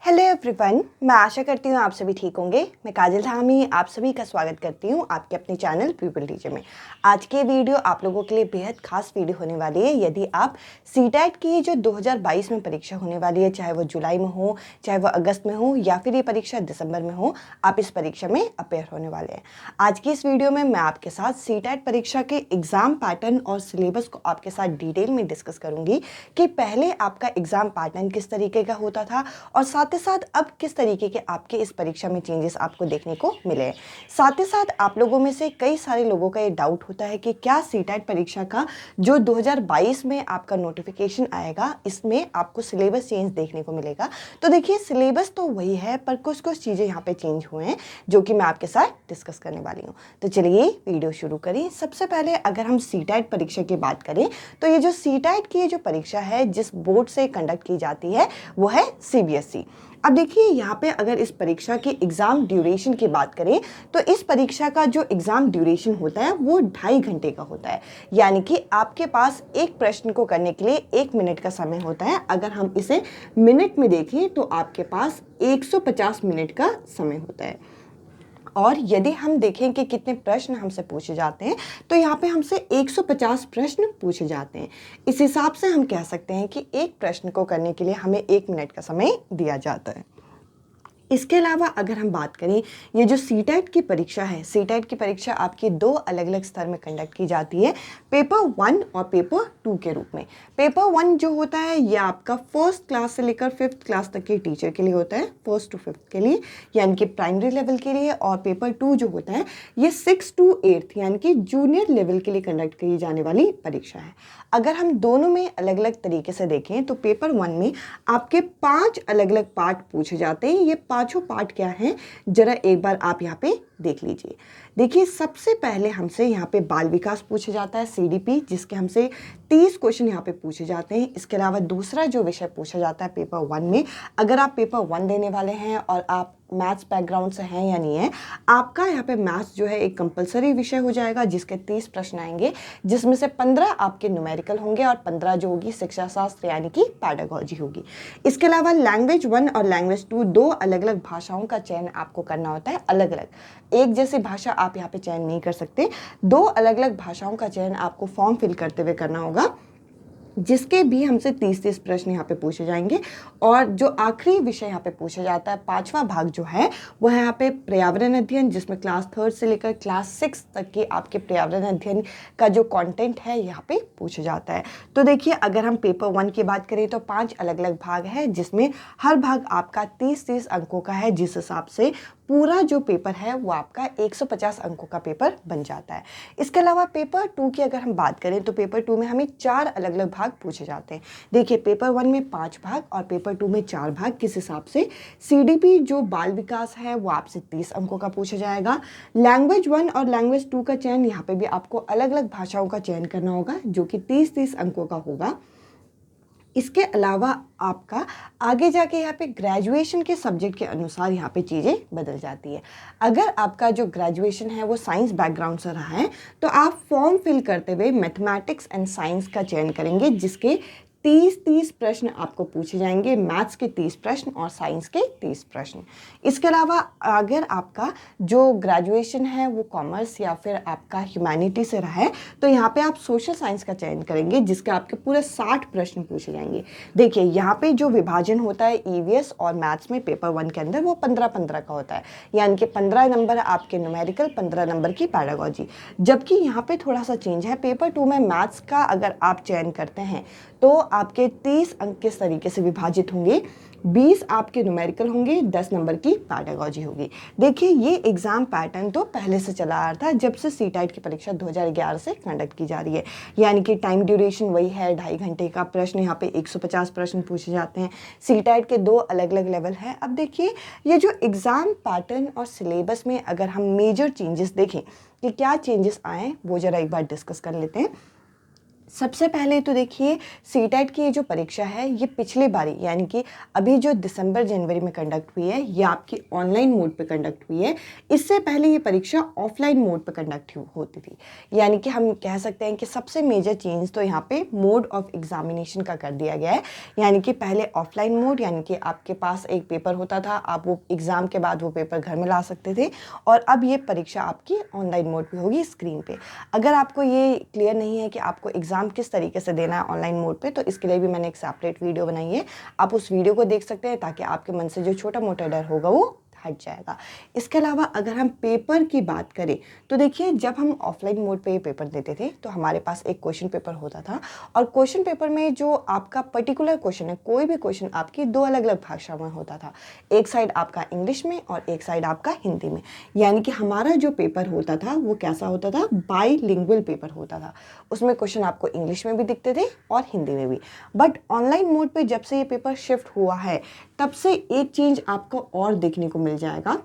Hello everyone, मैं आशा करती हूँ आप सभी ठीक होंगे। मैं काजल धामी आप सभी का स्वागत करती हूँ आपके अपने चैनल पीपल टीचर में। आज की वीडियो आप लोगों के लिए बेहद खास वीडियो होने वाली है। यदि आप सीटेट की जो 2022 में परीक्षा होने वाली है, चाहे वो जुलाई में हो, चाहे वो अगस्त में हो या फिर ये परीक्षा दिसंबर में हो, आप इस परीक्षा में अपेयर होने वाले हैं। आज की इस वीडियो में मैं आपके साथ सीटेट परीक्षा के एग्जाम पैटर्न और सिलेबस को आपके साथ डिटेल में डिस्कस करूंगी कि पहले आपका एग्जाम पैटर्न किस तरीके का होता था और साथ ही साथ अब किस तरीके के आपके इस परीक्षा में चेंजेस आपको देखने को मिले हैं। साथ ही साथ आप लोगों में से कई सारे लोगों का ये डाउट होता है कि क्या सीटेट परीक्षा का जो 2022 में आपका नोटिफिकेशन आएगा, इसमें आपको सिलेबस चेंज देखने को मिलेगा। तो देखिए, सिलेबस तो वही है पर कुछ कुछ चीज़ें यहाँ पे चेंज हुए हैं जो कि मैं आपके साथ डिस्कस करने वाली हूँ। तो चलिए वीडियो शुरू करें। सबसे पहले अगर हम सीटेट परीक्षा की बात करें तो ये जो सीटेट की जो परीक्षा है जिस बोर्ड से कंडक्ट की जाती है वो है सीबीएसई। अब देखिए, यहाँ पे अगर इस परीक्षा की एग्ज़ाम ड्यूरेशन की बात करें तो इस परीक्षा का जो एग्ज़ाम ड्यूरेशन होता है वो 2.5 घंटे का होता है। यानी कि आपके पास एक प्रश्न को करने के लिए 1 मिनट का समय होता है। अगर हम इसे मिनट में देखें तो आपके पास 150 मिनट का समय होता है। और यदि हम देखें कि कितने प्रश्न हमसे पूछे जाते हैं तो यहाँ पे हमसे 150 प्रश्न पूछे जाते हैं। इस हिसाब से हम कह सकते हैं कि एक प्रश्न को करने के लिए हमें 1 मिनट का समय दिया जाता है। इसके अलावा अगर हम बात करें, ये जो सीटेट की परीक्षा है, सीटेट की परीक्षा आपकी 2 अलग अलग स्तर में कंडक्ट की जाती है, पेपर 1 और पेपर 2 के रूप में। पेपर 1 जो होता है ये आपका फर्स्ट क्लास से लेकर 5th क्लास तक के टीचर के लिए होता है, 1st to 5th के लिए यानी कि प्राइमरी लेवल के लिए। और पेपर 2 जो होता है ये 6th to 8th यानी कि जूनियर लेवल के लिए कंडक्ट की जाने वाली परीक्षा है। अगर हम दोनों में अलग अलग तरीके से देखें तो पेपर 1 में आपके 5 अलग अलग पार्ट पूछे जाते हैं। ये पांचों पार्ट क्या हैं, जरा एक बार आप यहाँ पे देख लीजिए। देखिए, सबसे पहले हमसे यहाँ पे बाल विकास पूछा जाता है, सीडीपी, जिसके हमसे 30 क्वेश्चन यहाँ पे पूछे जाते हैं। इसके अलावा दूसरा जो विषय पूछा जाता है पेपर 1 में, अगर आप पेपर 1 देने वाले हैं और आप मैथ्स बैकग्राउंड से हैं या नहीं है, आपका यहाँ पे मैथ्स जो है एक कंपलसरी विषय हो जाएगा, जिसके 30 प्रश्न आएंगे, जिसमें से 15 आपके न्यूमेरिकल होंगे और 15 जो होगी शिक्षा शास्त्र यानी कि पैडागोजी होगी। इसके अलावा लैंग्वेज 1 और लैंग्वेज 2 दो अलग अलग भाषाओं का चयन आपको करना होता है। अलग अलग, एक जैसी भाषा आप यहाँ पे चयन नहीं कर सकते, 2 अलग अलग भाषाओं का चयन आपको फॉर्म फिल करते हुए करना होगा, जिसके भी हमसे 30 प्रश्न यहाँ पे पूछे जाएंगे। और जो आखिरी विषय यहाँ पे पूछा जाता है, 5वां भाग जो है वो है यहाँ पे पर्यावरण अध्ययन, जिसमें क्लास 3rd से लेकर क्लास 6 तक के आपके पर्यावरण अध्ययन का जो कंटेंट है यहाँ पे पूछा जाता है। तो देखिए, अगर हम पेपर 1 की बात करें तो 5 अलग अलग भाग है, जिसमें हर भाग आपका 30 अंकों का है, जिस हिसाब से पूरा जो पेपर है वो आपका 150 अंकों का पेपर बन जाता है। इसके अलावा पेपर 2 की अगर हम बात करें तो पेपर 2 में हमें 4 अलग अलग भाग पूछे जाते हैं। देखिए, पेपर 1 में 5 भाग और पेपर 2 में 4 भाग। किस हिसाब से, सीडीपी जो बाल विकास है वो आपसे 30 अंकों का पूछा जाएगा। लैंग्वेज 1 और लैंग्वेज 2 का चयन, यहाँ पे भी आपको अलग अलग भाषाओं का चयन करना होगा, जो कि 30 अंकों का होगा। इसके अलावा आपका आगे जाके यहाँ पे ग्रेजुएशन के सब्जेक्ट के अनुसार यहाँ पे चीज़ें बदल जाती है। अगर आपका जो ग्रेजुएशन है वो साइंस बैकग्राउंड से रहा है तो आप फॉर्म फिल करते हुए मैथमेटिक्स एंड साइंस का चयन करेंगे, जिसके 30 प्रश्न आपको पूछे जाएंगे, मैथ्स के 30 प्रश्न और साइंस के 30 प्रश्न। इसके अलावा अगर आपका जो ग्रेजुएशन है वो कॉमर्स या फिर आपका ह्यूमैनिटी से रहा है तो यहाँ पे आप सोशल साइंस का चयन करेंगे, जिसके आपके पूरे 60 प्रश्न पूछे जाएंगे। देखिए, यहाँ पे जो विभाजन होता है ईवीएस और मैथ्स में पेपर 1 के अंदर वो 15-15 का होता है, यानी कि 15 नंबर आपके न्यूमेरिकल, 15 नंबर की पैडागोजी। जबकि यहाँ पे थोड़ा सा चेंज है, पेपर 2 में मैथ्स का अगर आप चयन करते हैं तो आपके 30 अंक किस तरीके से विभाजित होंगे, 20 आपके न्यूमेरिकल होंगे, 10 नंबर की पैडागोजी होगी। देखिए, ये एग्जाम पैटर्न तो पहले से चला आ रहा था, जब से सीटेट की परीक्षा 2011 से कंडक्ट की जा रही है। यानी कि टाइम ड्यूरेशन वही है, 2.5 घंटे का। प्रश्न यहाँ पे 150 प्रश्न पूछे जाते हैं। सीटेट के 2 अलग अलग लेवल है। अब देखिए, ये जो एग्जाम पैटर्न और सिलेबस में अगर हम मेजर चेंजेस देखें कि क्या चेंजेस आए, वो जरा एक बार डिस्कस कर लेते हैं। सबसे पहले तो देखिए सीटेट की ये जो परीक्षा है ये पिछली बारी यानी कि अभी जो दिसंबर जनवरी में कंडक्ट हुई है ये आपकी ऑनलाइन मोड पे कंडक्ट हुई है। इससे पहले ये परीक्षा ऑफलाइन मोड पे कंडक्ट होती थी। यानी कि हम कह सकते हैं कि सबसे मेजर चेंज तो यहाँ पे मोड ऑफ एग्जामिनेशन का कर दिया गया है। यानी कि पहले ऑफलाइन मोड यानी कि आपके पास एक पेपर होता था, आप वो एग्ज़ाम के बाद वो पेपर घर में ला सकते थे, और अब ये परीक्षा आपकी ऑनलाइन मोड पे होगी स्क्रीन पे। अगर आपको ये क्लियर नहीं है कि आपको एग्ज़ाम किस तरीके से देना है ऑनलाइन मोड पे, तो इसके लिए भी मैंने एक सेपरेट वीडियो बनाई है, आप उस वीडियो को देख सकते हैं ताकि आपके मन से जो छोटा मोटा डर होगा वो हट जाएगा। इसके अलावा अगर हम पेपर की बात करें तो देखिए जब हम ऑफलाइन मोड पे ये पेपर देते थे तो हमारे पास एक क्वेश्चन पेपर होता था, और क्वेश्चन पेपर में जो आपका पर्टिकुलर क्वेश्चन है, कोई भी क्वेश्चन आपकी दो अलग अलग भाषा में होता था। एक साइड आपका इंग्लिश में और एक साइड आपका हिंदी में। यानी कि हमारा जो पेपर होता था वो कैसा होता था, बाईलिंगुअल पेपर होता था। उसमें क्वेश्चन आपको इंग्लिश में भी दिखते थे और हिंदी में भी। बट ऑनलाइन मोड पे जब से ये पेपर शिफ्ट हुआ है तब से एक चेंज आपको और देखने को मिल जाएगा।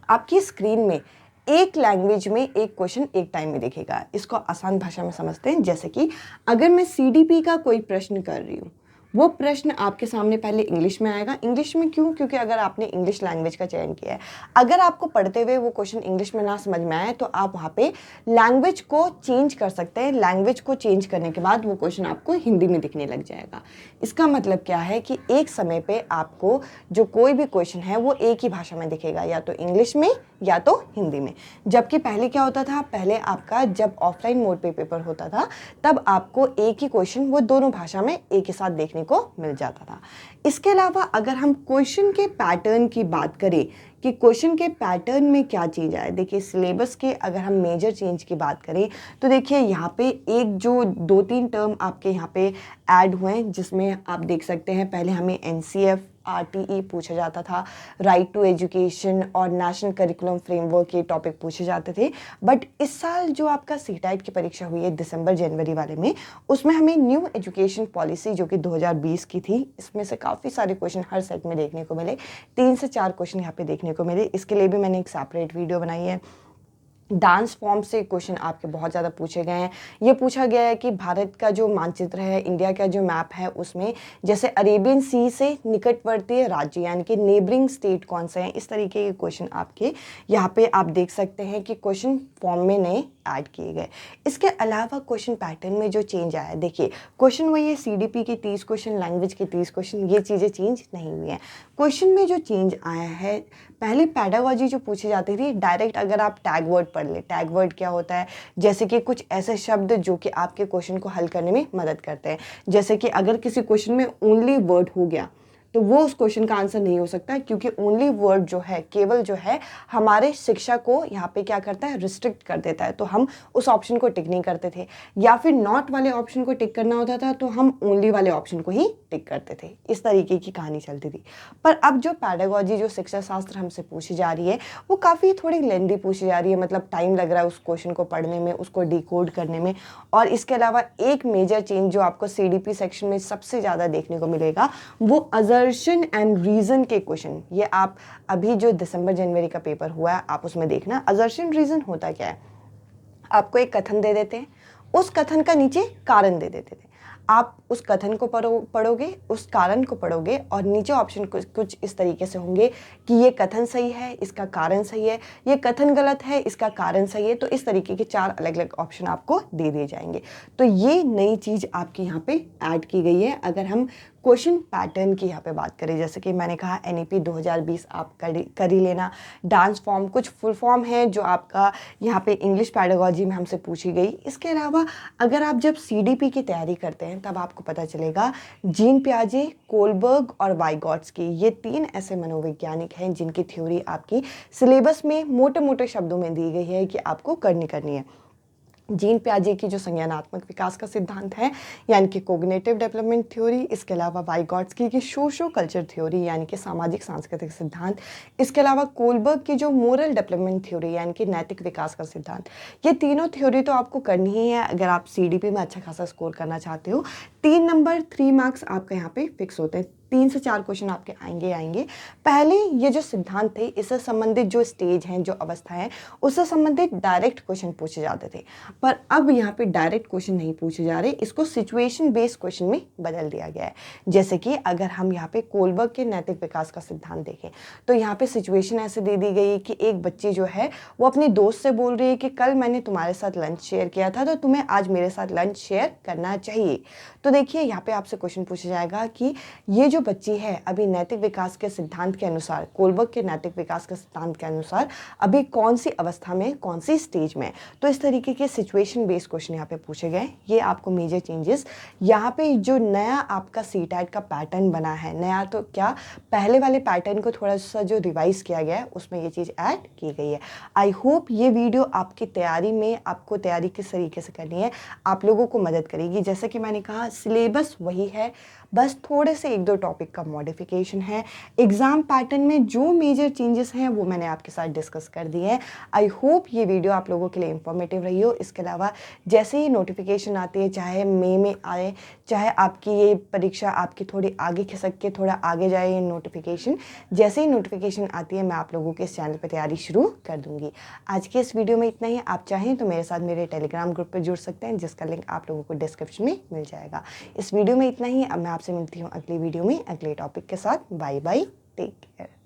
आपकी स्क्रीन में एक लैंग्वेज में एक क्वेश्चन एक टाइम में दिखेगा। इसको आसान भाषा में समझते हैं, जैसे कि अगर मैं सीडीपी का कोई प्रश्न कर रही हूँ, वो प्रश्न आपके सामने पहले इंग्लिश में आएगा। इंग्लिश में क्यों? क्योंकि अगर आपने इंग्लिश लैंग्वेज का चयन किया है, अगर आपको पढ़ते हुए वो क्वेश्चन इंग्लिश में ना समझ में आए तो आप वहाँ पे लैंग्वेज को चेंज कर सकते हैं। लैंग्वेज को चेंज करने के बाद वो क्वेश्चन आपको हिंदी में दिखने लग जाएगा। इसका मतलब क्या है कि एक समय पे आपको जो कोई भी क्वेश्चन है वो एक ही भाषा में दिखेगा, या तो इंग्लिश में या तो हिंदी में। जबकि पहले क्या होता था, पहले आपका जब ऑफलाइन मोड पे पेपर होता था तब आपको एक ही क्वेश्चन वो दोनों भाषा में एक ही साथ देखने को मिल जाता था। इसके अलावा अगर हम क्वेश्चन के पैटर्न की बात करें कि क्वेश्चन के पैटर्न में क्या चेंज आया, देखिए सिलेबस के अगर हम मेजर चेंज की बात करें तो देखिए यहाँ पे एक जो 2-3 टर्म आपके यहाँ पे ऐड हुए हैं, जिसमें आप देख सकते हैं पहले हमें एनसीएफ आरटीई पूछा जाता था, राइट टू एजुकेशन और नेशनल करिकुलम फ्रेमवर्क के टॉपिक पूछे जाते थे। बट इस साल जो आपका सीटेट की परीक्षा हुई है दिसंबर जनवरी वाले में, उसमें हमें न्यू एजुकेशन पॉलिसी जो कि 2020 की थी, इसमें से काफ़ी सारे क्वेश्चन हर सेट में देखने को मिले। 3 से 4 क्वेश्चन यहाँ पे देखने को मिले। इसके लिए भी मैंने एक सेपरेट वीडियो बनाई है। डांस फॉर्म से क्वेश्चन आपके बहुत ज़्यादा पूछे गए हैं। ये पूछा गया है कि भारत का जो मानचित्र है, इंडिया का जो मैप है, उसमें जैसे अरेबियन सी से निकटवर्ती राज्य यानी कि नेबरिंग स्टेट कौन से हैं, इस तरीके के क्वेश्चन आपके यहाँ पे आप देख सकते हैं कि क्वेश्चन फॉर्म में नए ऐड किए गए। इसके अलावा क्वेश्चन पैटर्न में जो चेंज आया है, देखिए क्वेश्चन वही है, सीडीपी के 30 क्वेश्चन, लैंग्वेज के 30 क्वेश्चन, ये चीज़ें चेंज नहीं हुई हैं। क्वेश्चन में जो चेंज आया है, पहले पैडागॉजी जो पूछी जाती थी डायरेक्ट, अगर आप टैग वर्ड पढ़ ले, टैग वर्ड क्या होता है, जैसे कि कुछ ऐसे शब्द जो कि आपके क्वेश्चन को हल करने में मदद करते हैं। जैसे कि अगर किसी क्वेश्चन में ओनली वर्ड हो गया तो वो उस क्वेश्चन का आंसर नहीं हो सकता, क्योंकि ओनली वर्ड जो है, केवल जो है, हमारे शिक्षा को यहाँ पे क्या करता है, रिस्ट्रिक्ट कर देता है। तो हम उस ऑप्शन को टिक नहीं करते थे, या फिर नॉट वाले ऑप्शन को टिक करना होता था तो हम ओनली वाले ऑप्शन को ही टिक करते थे। इस तरीके की कहानी चलती थी। पर अब जो पैडागॉजी, जो शिक्षा शास्त्र हमसे पूछी जा रही है, वो काफ़ी थोड़ी लेंदी पूछी जा रही है। मतलब टाइम लग रहा है उस क्वेश्चन को पढ़ने में, उसको डिकोड करने में। और इसके अलावा एक मेजर चेंज जो आपको सीडीपी सेक्शन में सबसे ज़्यादा देखने को मिलेगा, वो असर्शन एंड रीजन के क्वेश्चन। ये आप अभी जो दिसंबर जनवरी का पेपर हुआ है आप उसमें देखना। असर्शन रीजन होता क्या है, आपको एक कथन दे देते हैं, उस कथन का नीचे कारण दे देते थे। आप उस कथन को पढ़ोगे, उस कारण को पढ़ोगे, और नीचे ऑप्शन कुछ इस तरीके से होंगे कि ये कथन सही है, इसका कारण सही है, ये कथन गलत है, इसका कारण सही है। तो इस तरीके के 4 अलग अलग ऑप्शन आपको दे दिए जाएंगे। तो ये नई चीज़ आपके यहाँ पे ऐड की गई है। अगर हम क्वेश्चन पैटर्न की यहाँ पे बात करें, जैसे कि मैंने कहा एनईपी 2020 आप कर ही लेना। डांस फॉर्म, कुछ फुल फॉर्म है जो आपका यहाँ पे इंग्लिश पैडागॉजी में हमसे पूछी गई। इसके अलावा अगर आप जब सीडीपी की तैयारी करते हैं तब आपको पता चलेगा जीन पियाजे, कोलबर्ग और वाइगॉट्स्की, ये 3 ऐसे मनोवैज्ञानिक हैं जिनकी थ्योरी आपकी सिलेबस में मोटे मोटे शब्दों में दी गई है कि आपको करनी है। जीन पियाजे की जो संज्ञानात्मक विकास का सिद्धांत है यानी कि कोग्निटिव डेवलपमेंट थ्योरी, इसके अलावा वाइगॉट्स्की की सोशो कल्चर थ्योरी यानी कि सामाजिक सांस्कृतिक सिद्धांत, इसके अलावा कोलबर्ग की जो मोरल डेवलपमेंट थ्योरी यानी कि नैतिक विकास का सिद्धांत। ये तीनों थ्योरी तो आपको करनी ही है अगर आप सीडीपी में अच्छा खासा स्कोर करना चाहते हो। 3 नंबर 3 मार्क्स आपका यहाँ पे फिक्स होते हैं। 3 से 4 क्वेश्चन आपके आएंगे। पहले ये जो सिद्धांत थे, इससे संबंधित जो स्टेज हैं, जो अवस्था है, उससे संबंधित डायरेक्ट क्वेश्चन पूछे जाते थे। पर अब यहाँ पे डायरेक्ट क्वेश्चन नहीं पूछे जा रहे, इसको सिचुएशन बेस्ड क्वेश्चन में बदल दिया गया है। जैसे कि अगर हम यहाँ पे कोलबर्ग के नैतिक विकास का सिद्धांत देखें, तो यहाँ पे सिचुएशन ऐसे दे दी गई कि एक बच्ची जो है वो अपने दोस्त से बोल रही है कि कल मैंने तुम्हारे साथ लंच शेयर किया था, तो तुम्हें आज मेरे साथ लंच शेयर करना चाहिए। तो देखिए यहाँ पे आपसे क्वेश्चन पूछा जाएगा कि ये जो बच्ची है अभी नैतिक विकास के सिद्धांत के अनुसार, कोलबर्ग के नैतिक विकास के सिद्धांत के अनुसार अभी कौन सी अवस्था में, कौन सी स्टेज में। तो इस तरीके के सिचुएशन बेस्ड क्वेश्चन यहाँ पे पूछे गए। ये आपको मेजर चेंजेस यहाँ पे जो नया आपका सीटेट का पैटर्न बना है, नया तो क्या, पहले वाले पैटर्न को थोड़ा सा जो रिवाइज किया गया है उसमें ये चीज़ ऐड की गई है। आई होप ये वीडियो आपकी तैयारी में, आपको तैयारी किस तरीके से करनी है, आप लोगों को मदद करेगी। जैसे कि मैंने कहा, सिलेबस वही है, बस थोड़े से 1-2 टॉपिक का मॉडिफिकेशन है। एग्ज़ाम पैटर्न में जो मेजर चेंजेस हैं वो मैंने आपके साथ डिस्कस कर दिए हैं। आई होप ये वीडियो आप लोगों के लिए इंफॉर्मेटिव रही हो। इसके अलावा जैसे ही नोटिफिकेशन आती है, चाहे मई में आए, चाहे आपकी ये परीक्षा आपकी थोड़ी आगे खिसक के थोड़ा आगे जाए ये नोटिफिकेशन, जैसे ही नोटिफिकेशन आती है मैं आप लोगों के इस चैनल पर तैयारी शुरू कर दूँगी। आज के इस वीडियो में इतना ही। आप चाहें तो मेरे साथ मेरे टेलीग्राम ग्रुप पर जुड़ सकते हैं, जिसका लिंक आप लोगों को डिस्क्रिप्शन में मिल जाएगा। इस वीडियो में इतना ही। अब मैं आपसे मिलती हूँ अगली वीडियो में अगले टॉपिक के साथ। Bye bye, take care.